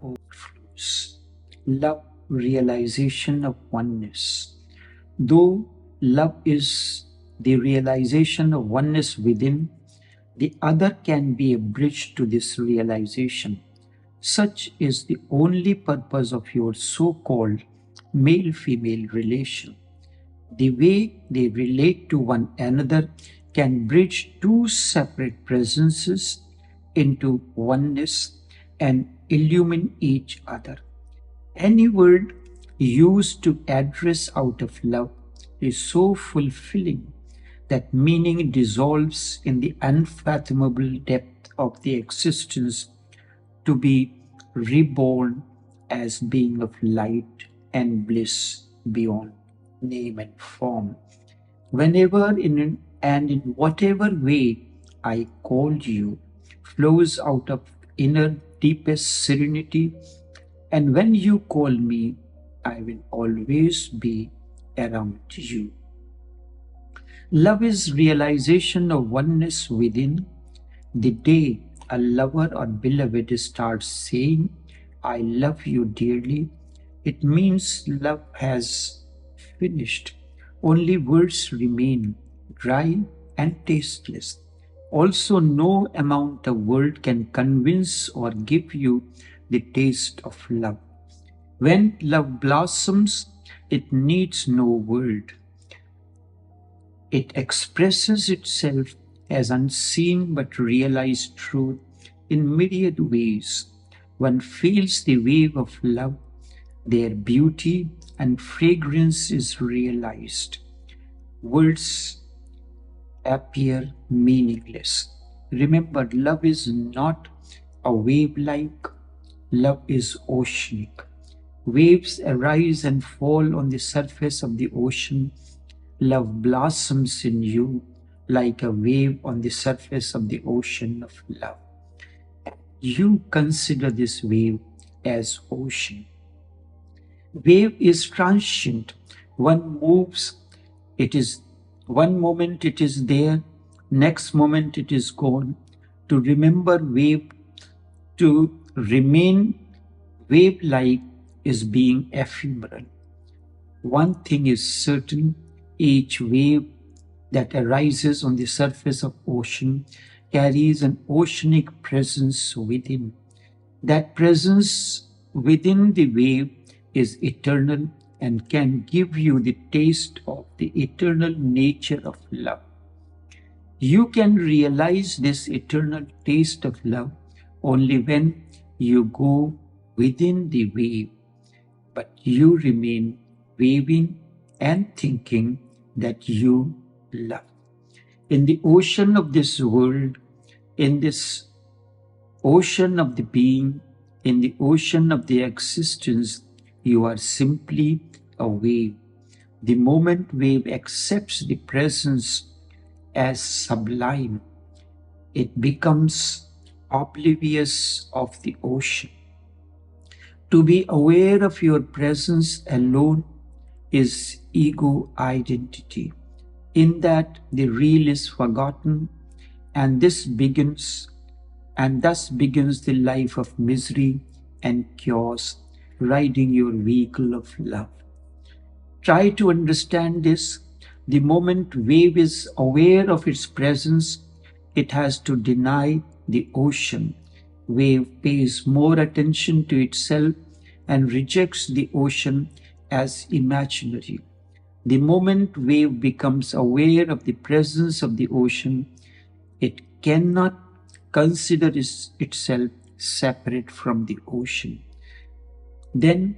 Overflows. Love, realization of oneness. Though love is the realization of oneness within, the other can be a bridge to this realization. Such is the only purpose of your so called male female relation. The way they relate to one another can bridge two separate presences into oneness and illumine each other. Any word used to address out of love is so fulfilling that meaning dissolves in the unfathomable depth of the existence to be reborn as being of light and bliss beyond name and form. Whenever and in whatever way I call you flows out of inner deepest serenity, and when you call me, I will always be around you. Love is realization of oneness within. The day a lover or beloved starts saying, I love you dearly, it means love has finished. Only words remain, dry and tasteless. Also, no amount of word can convince or give you the taste of love. When love blossoms, it needs no word. It expresses itself as unseen but realized truth in myriad ways. One feels the wave of love, their beauty and fragrance is realized. Words appear meaningless. Remember, love is not a wave-like, love is oceanic. Waves arise and fall on the surface of the ocean. Love blossoms in you like a wave on the surface of the ocean of love. You consider this wave as ocean. Wave is transient. One moves, it is one moment it is there, next moment it is gone. To remember wave, to remain wave-like is being ephemeral. One thing is certain, each wave that arises on the surface of ocean carries an oceanic presence within. That presence within the wave is eternal and can give you the taste of the eternal nature of love. You can realize this eternal taste of love only when you go within the wave, but you remain waving and thinking that you love. In the ocean of this world, in this ocean of the being, in the ocean of the existence, you are simply a wave. The moment wave accepts the presence as sublime, it becomes oblivious of the ocean. To be aware of your presence alone is ego identity. In that the real is forgotten, and thus begins the life of misery and chaos riding your vehicle of love. Try to understand this. The moment wave is aware of its presence, it has to deny the ocean. Wave pays more attention to itself and rejects the ocean as imaginary. The moment wave becomes aware of the presence of the ocean, it cannot consider itself separate from the ocean. Then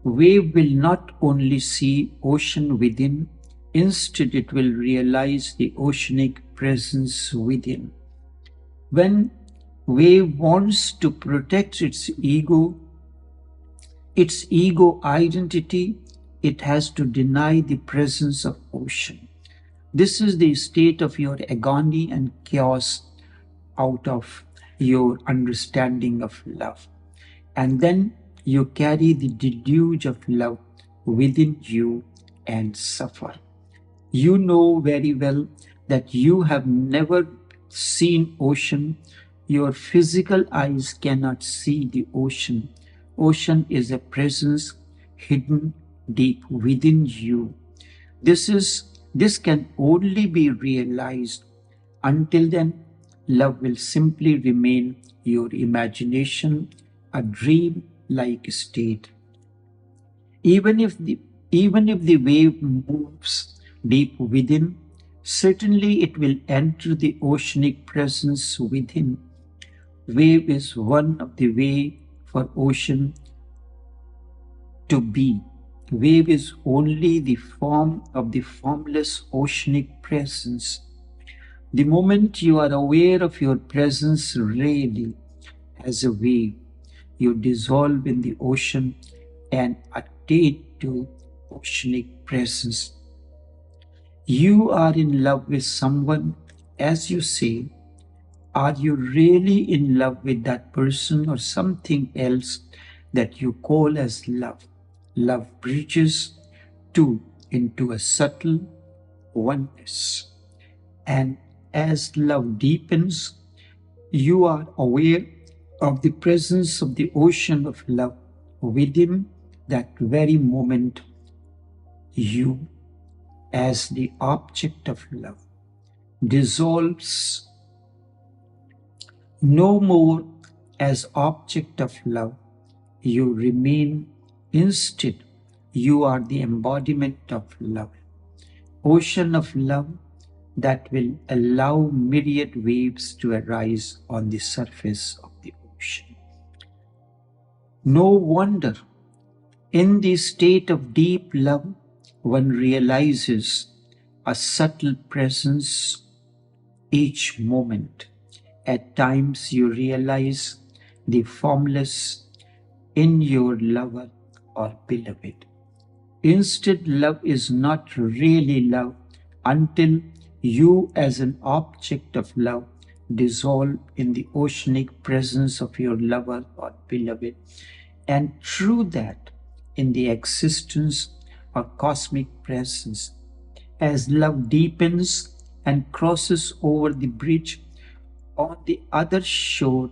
wave will not only see ocean within, instead it will realize the oceanic presence within. When wave wants to protect its ego identity, it has to deny the presence of ocean. This is the state of your agony and chaos out of your understanding of love. And then you carry the deluge of love within you and suffer. You know very well that you have never seen ocean. Your physical eyes cannot see the ocean, Ocean is a presence hidden deep within you. This can only be realized. Until then, love will simply remain your imagination, a dream like state. Even if the even if the wave moves deep within, certainly it will enter the oceanic presence within. Wave is one of the way for ocean to be. Wave is only the form of the formless oceanic presence. The moment you are aware of your presence really as a wave, you dissolve in the ocean and attain to oceanic presence. You are in love with someone, as you say. Are you really in love with that person or something else that you call as love? Love bridges two into a subtle oneness. And as love deepens, you are aware of the presence of the ocean of love within that very moment. You, as the object of love, dissolves no more as object of love. You remain. Instead, you are the embodiment of love, ocean of love that will allow myriad waves to arise on the surface of the ocean. No wonder, in the state of deep love, one realizes a subtle presence each moment. At times you realize the formless in your lover or beloved. Instead, love is not really love until you, as an object of love, dissolve in the oceanic presence of your lover or beloved. And through that, in the existence or cosmic presence, as love deepens and crosses over the bridge, on the other shore,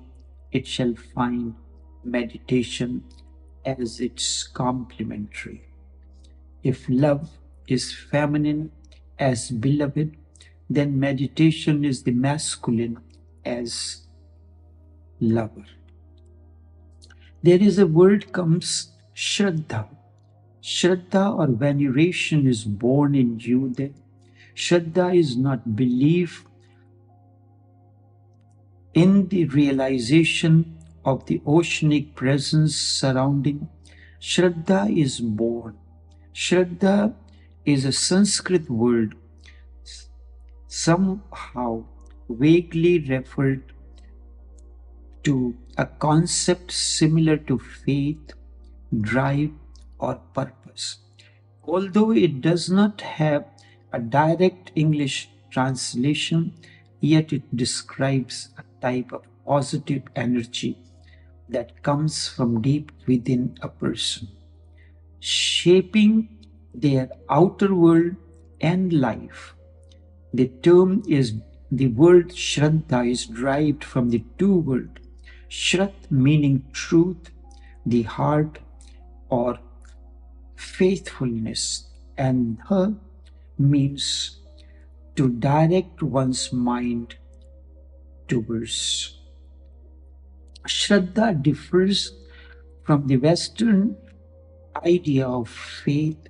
it shall find meditation as its complementary. If love is feminine as beloved, then meditation is the masculine as lover. There is a word comes Shraddha. Shraddha or veneration is born in you then. Shraddha is not belief in the realization of the oceanic presence surrounding. Shraddha is born. Shraddha is a Sanskrit word, somehow vaguely referred to a concept similar to faith, drive, or purpose. Although it does not have a direct English translation, yet it describes a type of positive energy that comes from deep within a person, shaping their outer world and life. The word Shraddha is derived from the two words Shrat meaning truth, the heart or faithfulness, and Dha means to direct one's mind towards. Shraddha differs from the Western idea of faith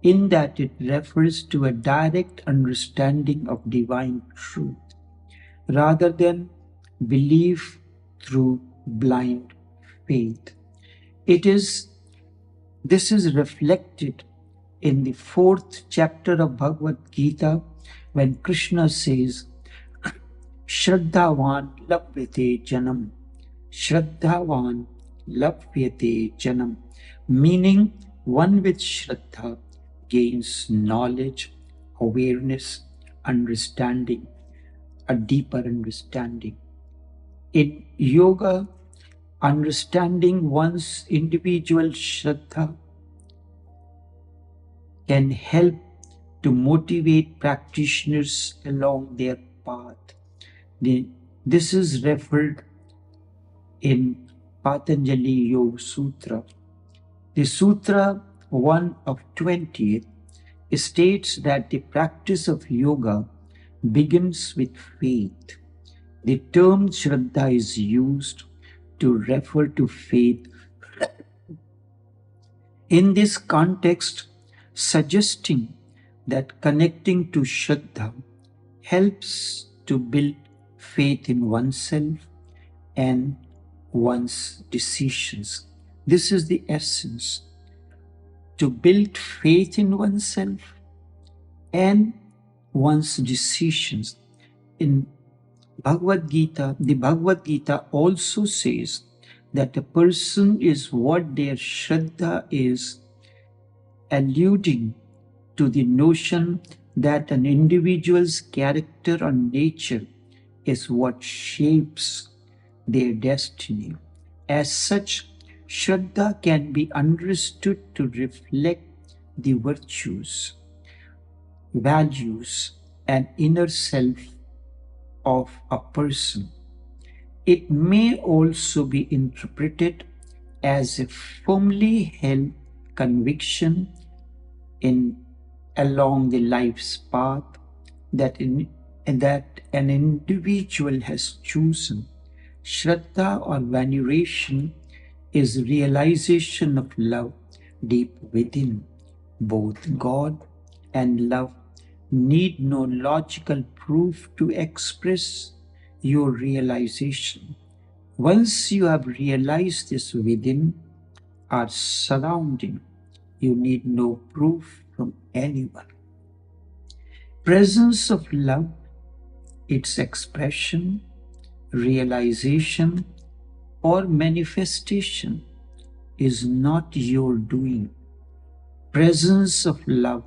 in that it refers to a direct understanding of divine truth rather than belief through blind faith. This is reflected in the 4th chapter of Bhagavad Gita when Krishna says, Shraddhavan labhyate janam. Shraddhavan labhyate janam. Meaning, one with Shraddha gains knowledge, awareness, understanding, a deeper understanding. In yoga, understanding one's individual Shraddha can help to motivate practitioners along their path. This is referred in Patanjali Yoga Sutra. The Sutra 1 of 20 states that the practice of yoga begins with faith. The term Shraddha is used to refer to faith in this context, suggesting that connecting to Shraddha helps to build faith in oneself and one's decisions. This is the essence, to build faith in oneself and one's decisions. In Bhagavad Gita, the Bhagavad Gita also says that a person is what their Shraddha is, alluding to the notion that an individual's character or nature is what shapes their destiny. As such, Shraddha can be understood to reflect the virtues, values, and inner self of a person. It may also be interpreted as a firmly held conviction in along the life's path that an individual has chosen. Shraddha or veneration is realization of love deep within. Both God and love need no logical proof to express your realization. Once you have realized this within or surrounding, you need no proof from anyone. Presence of love, its expression, realization, or manifestation is not your doing. Presence of love,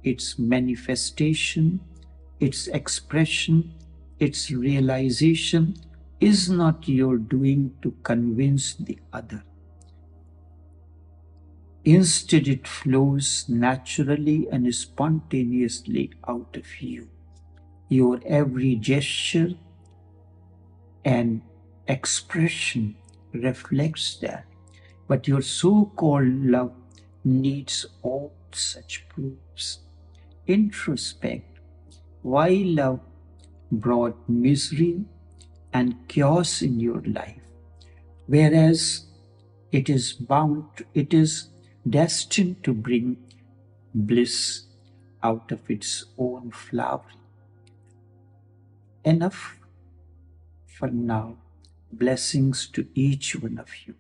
its manifestation, its expression, its realization is not your doing to convince the other. Instead, it flows naturally and spontaneously out of you. Your every gesture and expression reflects that. But your so-called love needs all such proofs. Introspect why love brought misery and chaos in your life, whereas it is destined to bring bliss out of its own flowering. Enough for now. Blessings to each one of you.